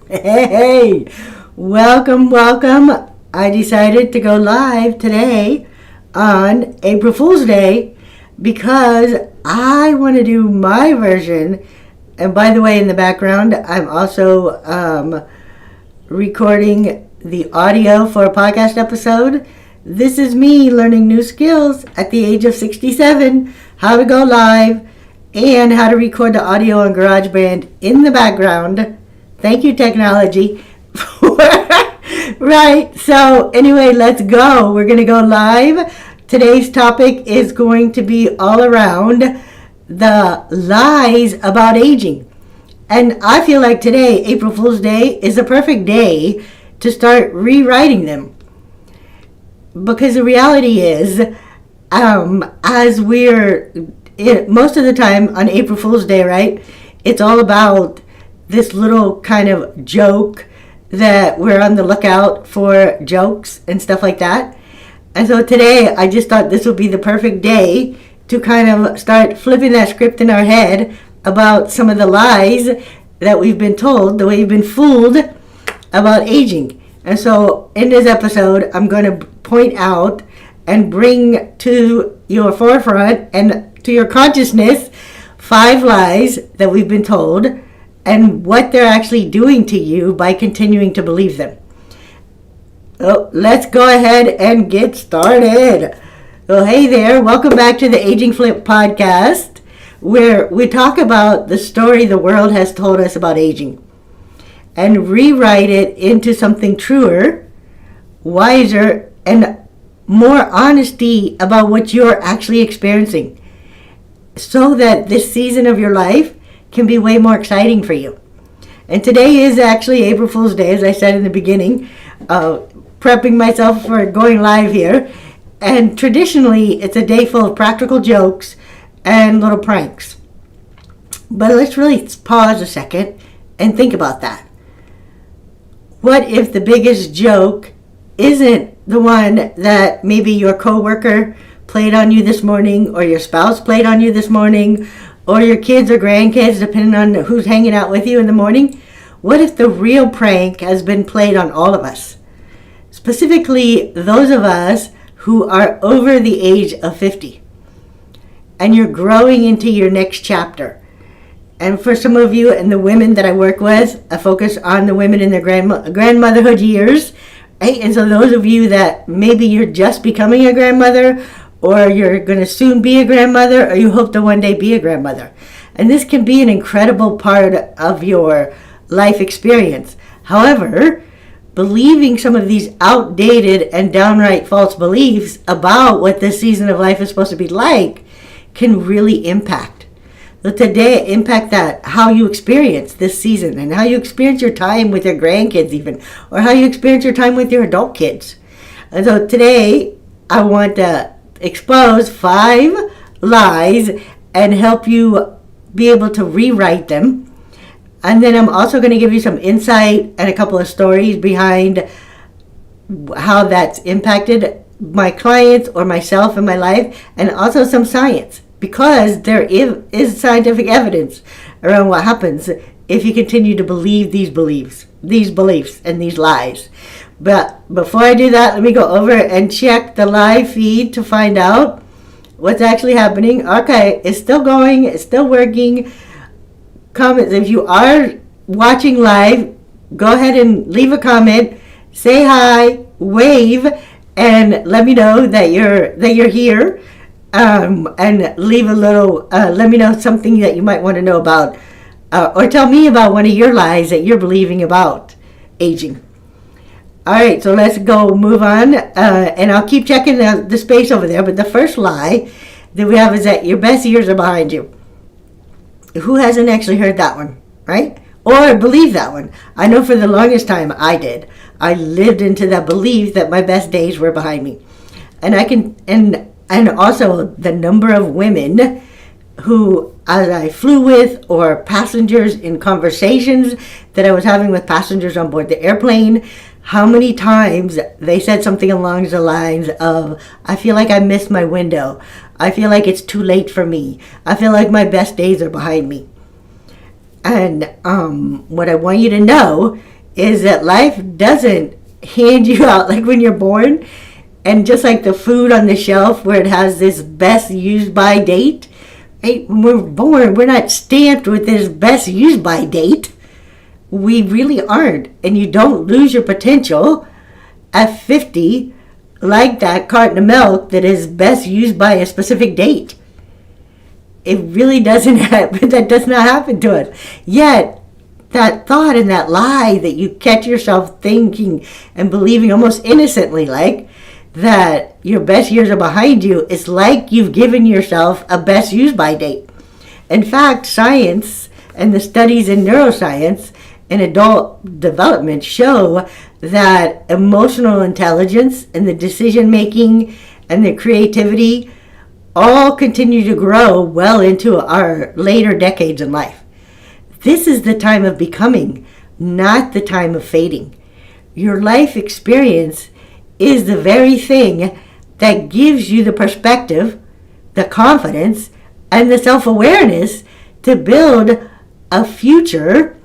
Hey, welcome. I decided to go live today on April Fool's Day because I want to do my version. And by the way, in the background, I'm also recording the audio for a podcast episode. This is me learning new skills at the age of 67, how to go live, and how to record the audio on GarageBand in the background. Thank you, technology. Right, so anyway, let's go. We're going to go live. Today's topic is going to be all around the lies about aging. And I feel like today, April Fool's Day, is a perfect day to start rewriting them. Because the reality is, as most of the time on April Fool's Day, right, it's all about this little kind of joke that we're on the lookout for jokes and stuff like that. And so today I just thought this would be the perfect day to kind of start flipping that script in our head about some of the lies that we've been told, the way we've been fooled about aging. And so in this episode, I'm going to point out and bring to your forefront and to your consciousness 5 lies that we've been told and what they're actually doing to you by continuing to believe them. So let's go ahead and get started. So hey there, welcome back to the Aging Flip podcast, where we talk about the story the world has told us about aging and rewrite it into something truer, wiser, and more honesty about what you're actually experiencing, so that this season of your life can be way more exciting for you. And today is actually April Fool's Day, as I said in the beginning, prepping myself for going live here. And traditionally, it's a day full of practical jokes and little pranks. But let's really pause a second and think about that. What if the biggest joke isn't the one that maybe your coworker played on you this morning, or your spouse played on you this morning, or your kids or grandkids, depending on who's hanging out with you in the morning? What if the real prank has been played on all of us? Specifically, those of us who are over the age of 50. And you're growing into your next chapter. And for some of you and the women that I work with, I focus on the women in their grandmotherhood years. Right? And so those of you that maybe you're just becoming a grandmother, or you're going to soon be a grandmother, or you hope to one day be a grandmother. And this can be an incredible part of your life experience. However, believing some of these outdated and downright false beliefs about what this season of life is supposed to be like can really impact. So today, impact that, how you experience this season, and how you experience your time with your grandkids even, or how you experience your time with your adult kids. And so today, I want to expose 5 lies and help you be able to rewrite them. And then I'm also going to give you some insight and a couple of stories behind how that's impacted my clients or myself in my life, and also some science, because there is scientific evidence around what happens if you continue to believe these beliefs and these lies. But before I do that, let me go over and check the live feed to find out what's actually happening. Okay, it's still going. It's still working. Comments. If you are watching live, go ahead and leave a comment. Say hi, wave, and let me know that you're here. And leave a little. Let me know something that you might want to know about, or tell me about one of your lies that you're believing about aging. All right, so let's go move on, and I'll keep checking the space over there. But the first lie that we have is that your best years are behind you. Who hasn't actually heard that one, right? Or believed that one? I know for the longest time I did. I lived into that belief that my best days were behind me. And also the number of women who, as I flew with, or passengers in conversations that I was having with passengers on board the airplane, how many times they said something along the lines of, I feel like I missed my window. I feel like it's too late for me. I feel like my best days are behind me. And what I want you to know is that life doesn't hand you out like when you're born, and just like the food on the shelf where it has this best used by date, right? When we're born, we're not stamped with this best used by date. We really aren't. And you don't lose your potential at 50 like that carton of milk that is best used by a specific date. It really doesn't happen. That does not happen to us. Yet, that thought and that lie that you catch yourself thinking and believing almost innocently, like that your best years are behind you, it's like you've given yourself a best use by date. In fact, science and the studies in neuroscience and adult development show that emotional intelligence and the decision making and the creativity all continue to grow well into our later decades in life. This is the time of becoming, not the time of fading. Your life experience is the very thing that gives you the perspective, the confidence, and the self-awareness to build a future.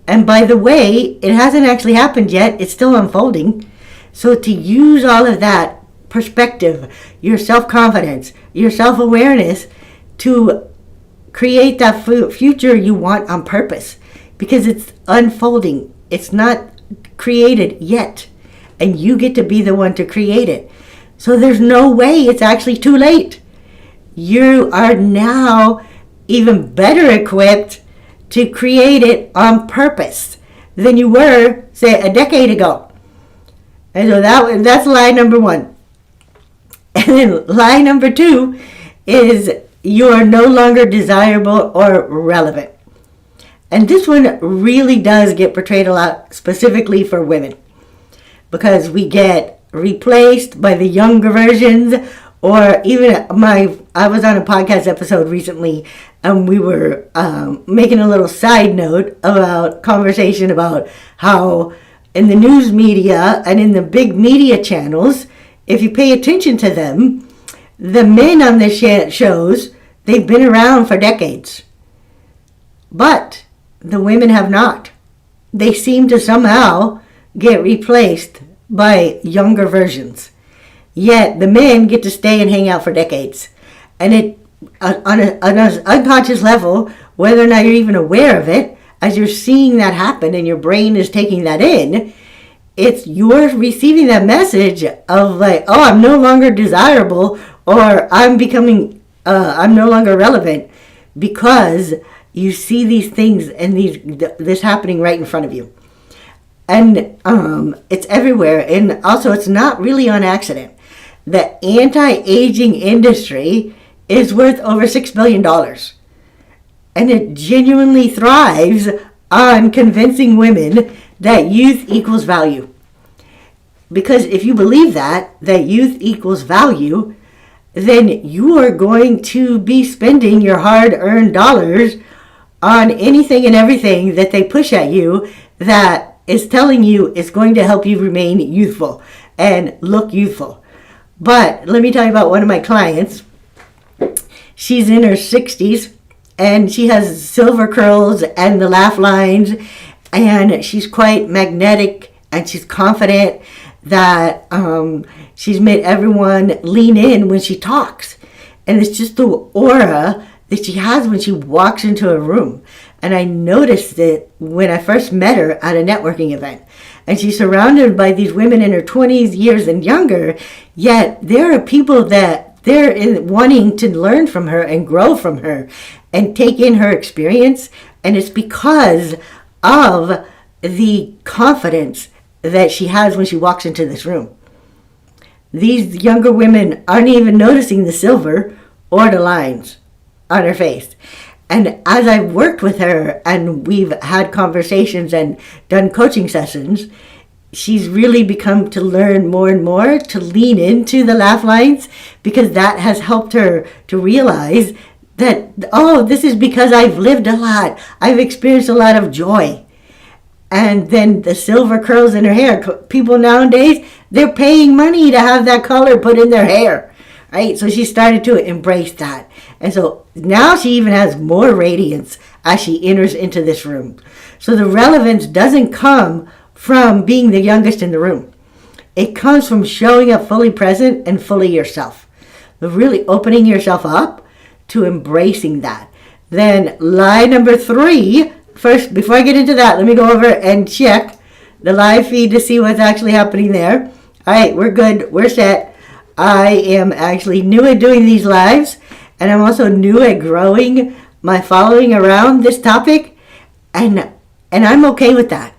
And by the way, it hasn't actually happened yet. It's still unfolding. So to use all of that perspective, your self-confidence, your self-awareness to create that future you want on purpose, because it's unfolding. It's not created yet, and you get to be the one to create it. So there's no way it's actually too late. You are now even better equipped to create it on purpose than you were, say, a decade ago. And so that's lie number one. And then lie number two is you are no longer desirable or relevant. And this one really does get portrayed a lot, specifically for women, because we get replaced by the younger versions, or even I was on a podcast episode recently, and we were making a little side note about conversation about how in the news media and in the big media channels, if you pay attention to them, the men on the shows, they've been around for decades. But the women have not. They seem to somehow get replaced by younger versions. Yet the men get to stay and hang out for decades. And it, on an unconscious level, whether or not you're even aware of it, as you're seeing that happen and your brain is taking that in, you're receiving that message of like, oh, I'm no longer desirable, or I'm no longer relevant, because you see these things and this happening right in front of you. And it's everywhere. And also, it's not really on accident. The anti-aging industry is worth over $6 billion. And it genuinely thrives on convincing women that youth equals value. Because if you believe that youth equals value, then you are going to be spending your hard-earned dollars on anything and everything that they push at you that is telling you it's going to help you remain youthful and look youthful. But let me tell you about one of my clients. She's in her 60s, and she has silver curls and the laugh lines, and she's quite magnetic, and she's confident that she's made everyone lean in when she talks. And it's just the aura that she has when she walks into a room. And I noticed it when I first met her at a networking event. And she's surrounded by these women in her 20s, years and younger, yet there are people that they're wanting to learn from her and grow from her and take in her experience. And it's because of the confidence that she has when she walks into this room. These younger women aren't even noticing the silver or the lines on her face. And as I've worked with her and we've had conversations and done coaching sessions, she's really become to learn more and more to lean into the laugh lines, because that has helped her to realize that, oh, this is because I've lived a lot. I've experienced a lot of joy. And then the silver curls in her hair. People nowadays, they're paying money to have that color put in their hair, right? So she started to embrace that. And so now she even has more radiance as she enters into this room. So the relevance doesn't come from being the youngest in the room. It comes from showing up fully present and fully yourself. Really opening yourself up to embracing that. Then lie number 3. First, before I get into that, let me go over and check the live feed to see what's actually happening there. All right, we're good. We're set. I am actually new at doing these lives, and I'm also new at growing my following around this topic, and I'm okay with that.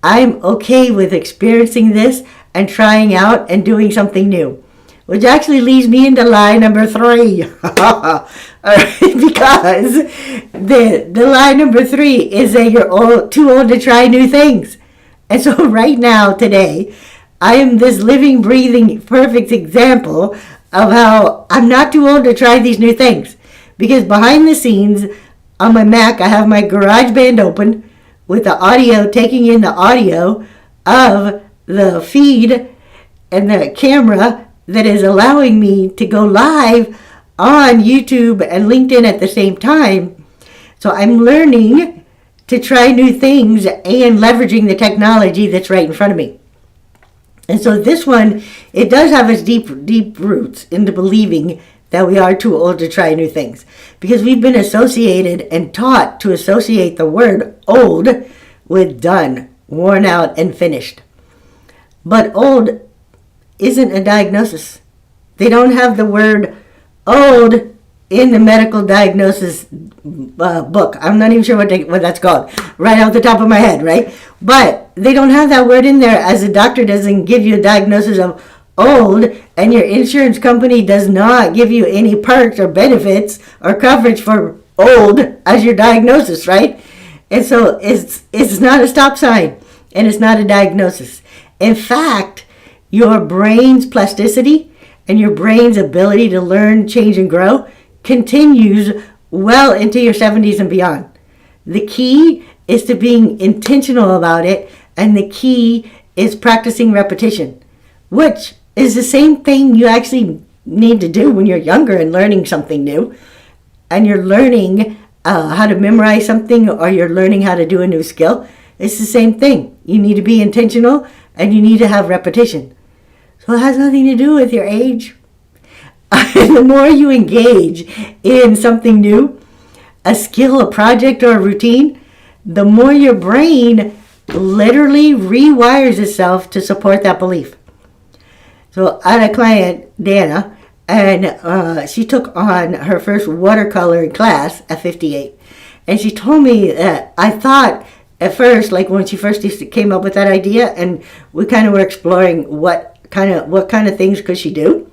I'm okay with experiencing this and trying out and doing something new, which actually leads me into lie number 3. Because the lie number 3 is that you're too old to try new things. And so right now, today, I am this living, breathing, perfect example of how I'm not too old to try these new things. Because behind the scenes, on my Mac, I have my GarageBand open with the audio, taking in the audio of the feed and the camera that is allowing me to go live on YouTube and LinkedIn at the same time. So I'm learning to try new things and leveraging the technology that's right in front of me. And so this one, it does have its deep roots into believing that we are too old to try new things. Because we've been associated and taught to associate the word old with done, worn out, and finished. But old isn't a diagnosis. They don't have the word old in the medical diagnosis book. I'm not even sure what that's called right off the top of my head, right? But they don't have that word in there, as a doctor doesn't give you a diagnosis of old, and your insurance company does not give you any perks or benefits or coverage for old as your diagnosis, right? And so it's not a stop sign, and it's not a diagnosis. In fact, your brain's plasticity and your brain's ability to learn, change, and grow continues well into your 70s and beyond. The key is to being intentional about it, and the key is practicing repetition, which is the same thing you actually need to do when you're younger and learning something new, and you're learning how to memorize something, or you're learning how to do a new skill. It's the same thing. You need to be intentional, and you need to have repetition. So it has nothing to do with your age. The more you engage in something new, a skill, a project, or a routine, the more your brain literally rewires itself to support that belief. So I had a client, Dana, and she took on her first watercoloring class at 58. And she told me that I thought at first, like when she first came up with that idea, and we kind of were exploring what kind of things could she do.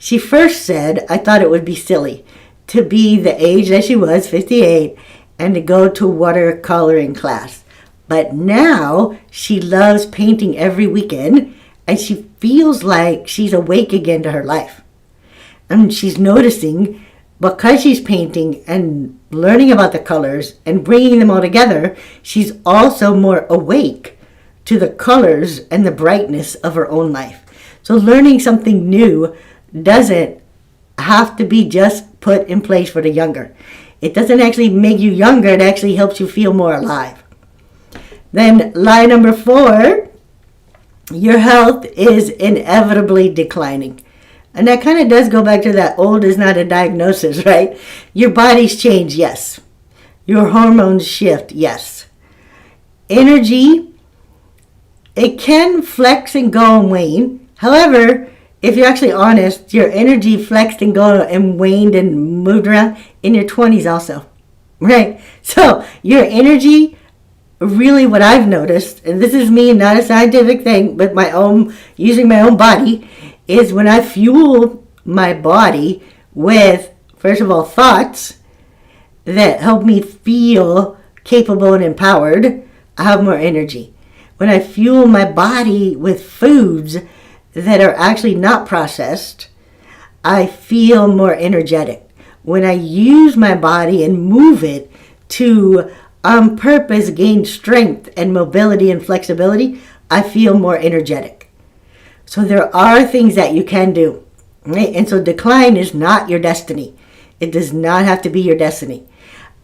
She first said, I thought it would be silly to be the age that she was, 58, and to go to watercoloring class. But now she loves painting every weekend, and she feels like she's awake again to her life. And she's noticing, because she's painting and learning about the colors and bringing them all together, she's also more awake to the colors and the brightness of her own life. So learning something new doesn't have to be just put in place for the younger. It doesn't actually make you younger. It actually helps you feel more alive. Then lie number 4, your health is inevitably declining. And that kind of does go back to that old is not a diagnosis, right? Your body's change, yes. Your hormones shift, yes. Energy, it can flex and go and wane. However, if you're actually honest, your energy flexed and go and waned and moved around in your 20s also, right? So your energy, really what I've noticed, and this is me, not a scientific thing, but using my own body, is when I fuel my body with, first of all, thoughts that help me feel capable and empowered, I have more energy. When I fuel my body with foods that are actually not processed, I feel more energetic. When I use my body and move it to, on purpose, gain strength and mobility and flexibility, I feel more energetic. So there are things that you can do, right? And so decline is not your destiny. It does not have to be your destiny.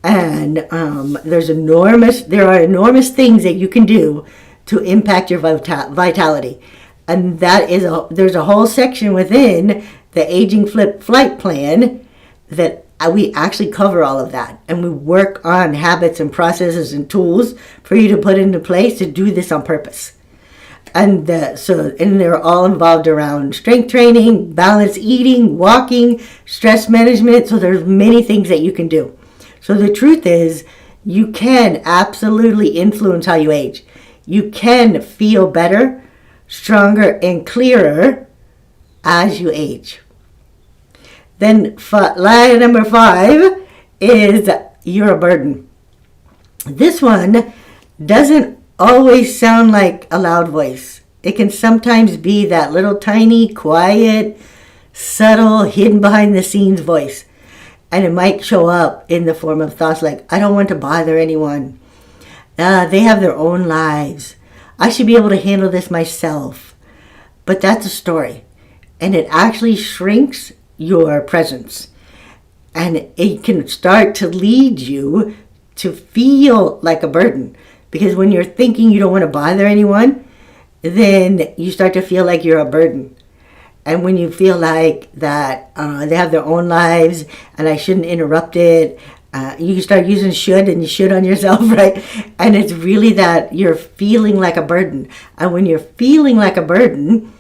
And there are enormous things that you can do to impact your vitality. And there's a whole section within the Aging Flip Flight Plan that we actually cover all of that. And we work on habits and processes and tools for you to put into place to do this on purpose. And they're all involved around strength training, balanced eating, walking, stress management. So there's many things that you can do. So the truth is, you can absolutely influence how you age. You can feel better, stronger, and clearer as you age. Then lie number 5 is you're a burden. This one doesn't always sound like a loud voice. It can sometimes be that little tiny, quiet, subtle, hidden behind the scenes voice. And it might show up in the form of thoughts like, I don't want to bother anyone. They have their own lives. I should be able to handle this myself. But that's a story. And it actually shrinks your presence. And it can start to lead you to feel like a burden. Because when you're thinking you don't want to bother anyone, then you start to feel like you're a burden. And when you feel like that they have their own lives and I shouldn't interrupt it, you start using should and you should on yourself, right? And it's really that you're feeling like a burden. And when you're feeling like a burden,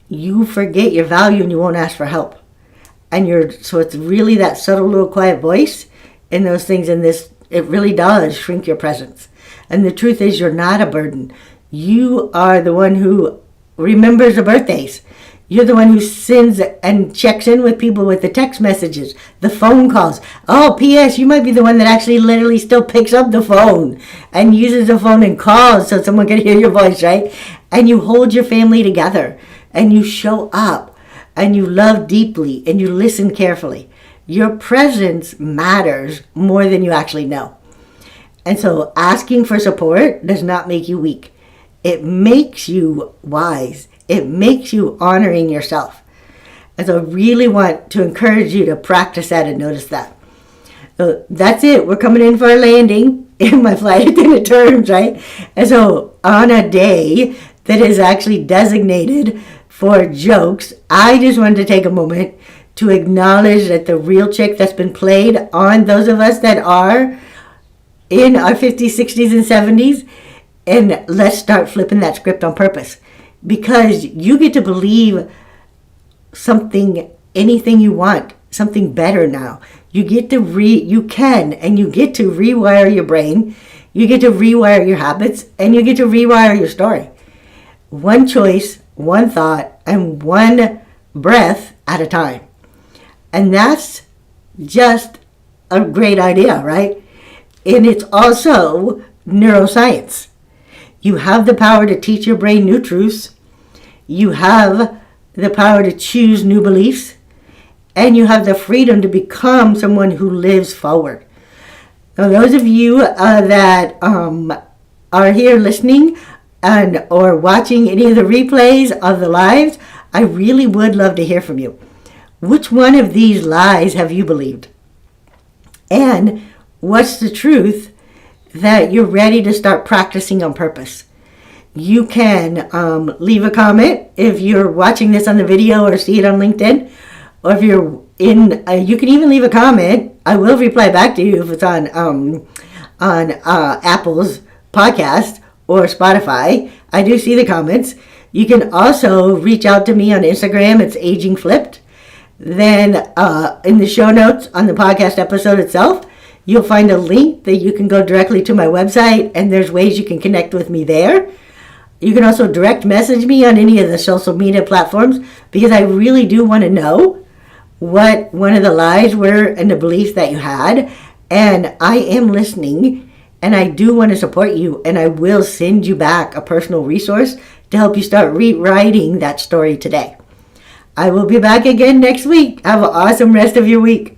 you forget your value and you won't ask for help. So it's really that subtle little quiet voice in those things, and it really does shrink your presence. And the truth is, you're not a burden. You are the one who remembers the birthdays. You're the one who sends and checks in with people with the text messages, the phone calls. Oh, P.S., you might be the one that actually literally still picks up the phone and uses the phone and calls so someone can hear your voice, right? And you hold your family together and you show up and you love deeply and you listen carefully. Your presence matters more than you actually know. And so asking for support does not make you weak. It makes you wise. It makes you honoring yourself. And so I really want to encourage you to practice that and notice that. So that's it. We're coming in for a landing in my flight attendant terms, right? And so on a day that is actually designated for jokes, I just wanted to take a moment to acknowledge that the real trick that's been played on those of us that are in our 50s, 60s, and 70s, and let's start flipping that script on purpose. Because you get to believe something, anything you want, something better now. You get to you get to rewire your brain, you get to rewire your habits, and you get to rewire your story. One choice, one thought, and one breath at a time. And that's just a great idea, right? And it's also neuroscience. You have the power to teach your brain new truths. You have the power to choose new beliefs. And you have the freedom to become someone who lives forward. Now, those of you that are here listening or watching any of the replays of the lives, I really would love to hear from you. Which one of these lies have you believed? And what's the truth that you're ready to start practicing on purpose? You can leave a comment if you're watching this on the video or see it on LinkedIn. Or if you're you can even leave a comment. I will reply back to you if it's on Apple's podcast or Spotify. I do see the comments. You can also reach out to me on Instagram. It's Aging Flipped. Then in the show notes on the podcast episode itself, you'll find a link that you can go directly to my website, and there's ways you can connect with me there. You can also direct message me on any of the social media platforms, because I really do want to know what one of the lies were and the beliefs that you had. And I am listening, and I do want to support you, and I will send you back a personal resource to help you start rewriting that story today. I will be back again next week. Have an awesome rest of your week.